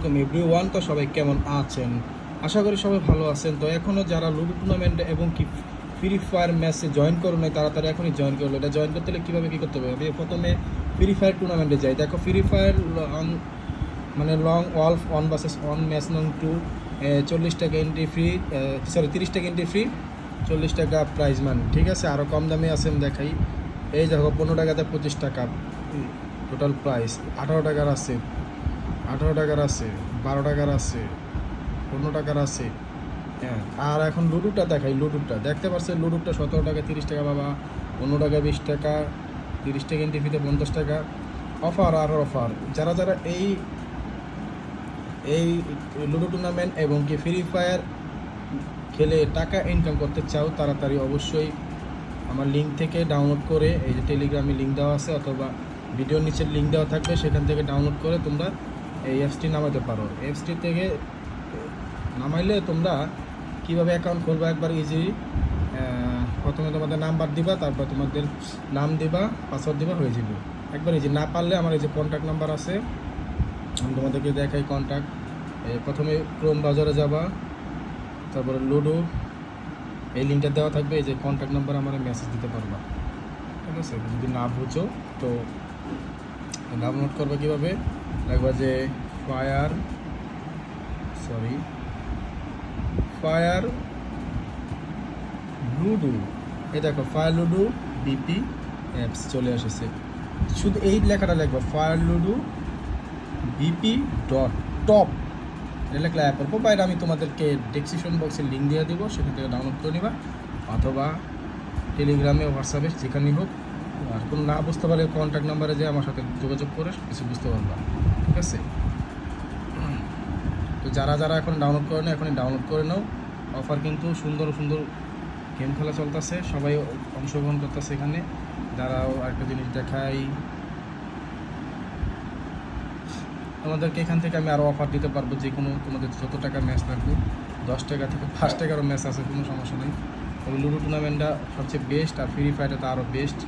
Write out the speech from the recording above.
আলাইকুম এভরিওয়ান। তো সবাই কেমন আছেন? আশা করি সবাই ভালো আছেন। তো এখনও যারা লুডো টুর্নামেন্টে এবং কি ফ্রি ফায়ার ম্যাচে জয়েন করো নাই তাড়াতাড়ি এখনই জয়েন করলো। এটা জয়েন করতে হলে কীভাবে কী করতে হবে? আমি প্রথমে ফ্রি ফায়ার টুর্নামেন্টে যাই। দেখো ফ্রি ফায়ার মানে লং ওয়ালফ 1 vs 1 ম্যাচ নং 2, 40 টাকা এন্ট্রি ফ্রি, 30 টাকা এন্ট্রি ফ্রি, 40 টাকা প্রাইজ মানি। ঠিক আছে, আরও কম দামে আছে আমি দেখাই। এই দেখো 15 টাকাতে 25 টাকা টোটাল প্রাইস। 18 টাকার আছে, 18 টাকার আছে, 12 টাকার আছে, 15 টাকার আছে। হ্যাঁ, আর এখন লুডুটা দেখাই। লুডুটা দেখতে পাচ্ছেন, লুডুটা 17 টাকা, 30 টাকা বাবা, 15 টাকা, 20 টাকা, 30 টাকা এন্ট্রি ফিতে 50 টাকা অফার আর অফার। যারা যারা এই লুডো টুর্নামেন্ট এবং কি ফ্রি ফায়ার খেলে টাকা ইনকাম করতে চাও, তাড়াতাড়ি অবশ্যই আমার লিঙ্ক থেকে ডাউনলোড করে, এই যে টেলিগ্রামে লিঙ্ক দেওয়া আছে অথবা ভিডিওর নিচের লিঙ্ক দেওয়া থাকবে, সেখান থেকে ডাউনলোড করে তোমরা এই অ্যাপসটি নামাতে পারো। অ্যাপসটি থেকে নামাইলে তোমরা কীভাবে অ্যাকাউন্ট খুলবা একবার ইজি। প্রথমে তোমাদের নাম্বার দিবা, তারপর তোমাদের নাম দিবা, পাসওয়ার্ড দিবা, হয়ে যাবে একবার ইজি। না পারলে আমার এই যে কন্ট্যাক্ট নাম্বার আছে, আমি তোমাদেরকে দেখাই কন্ট্যাক্ট। প্রথমে ক্রোম ব্রাউজারে যাবা, তারপরে লুডো, এই লিঙ্কটা দেওয়া থাকবে, এই যে কন্ট্যাক্ট নাম্বার আমার মেসেজ দিতে পারবা। ঠিক আছে, যদি না বুঝো তো ডাউনলোড করবে কীভাবে, দেখবা যে ফায়ার লুডো, এই দেখো ফায়ার লুডো বিপি অ্যাপস চলে এসেছে। শুধু এই লেখাটা লিখবা, fire ludo BP dot top, এটা লেখলে অ্যাপের প্রোভাইড। আমি তোমাদেরকে ডেসক্রিপশন বক্সে লিঙ্ক দিয়ে দেবো, সেখান থেকে ডাউনলোড করে নিবা, অথবা টেলিগ্রামে, হোয়াটসঅ্যাপে, যেখানেই হোক। আর কোনো না বুঝতে পারলে কন্ট্যাক্ট নাম্বারে যে আমার সাথে যোগাযোগ করে কিছু বুঝতে পারবা। ঠিক আছে, তো যারা যারা এখন ডাউনলোড করে নাও, এখনই ডাউনলোড করে নাও। অফার কিন্তু সুন্দর সুন্দর গেম খেলা চলতেছে, সবাই অংশগ্রহণ করতেছে এখানে। যারাও আরেকটা জিনিস দেখাই, তোমাদেরকে এখান থেকে আমি আরও অফার দিতে পারবো। যে কোনো তোমাদের যত টাকার ম্যাচ থাকবে, 10 টাকা থেকে 5 টাকারও ম্যাচ আছে, কোনো সমস্যা নেই। তবে লুডো টুর্নামেন্টটা সবচেয়ে বেস্ট, আর ফ্রি ফায়ারটা তো আরও বেস্ট।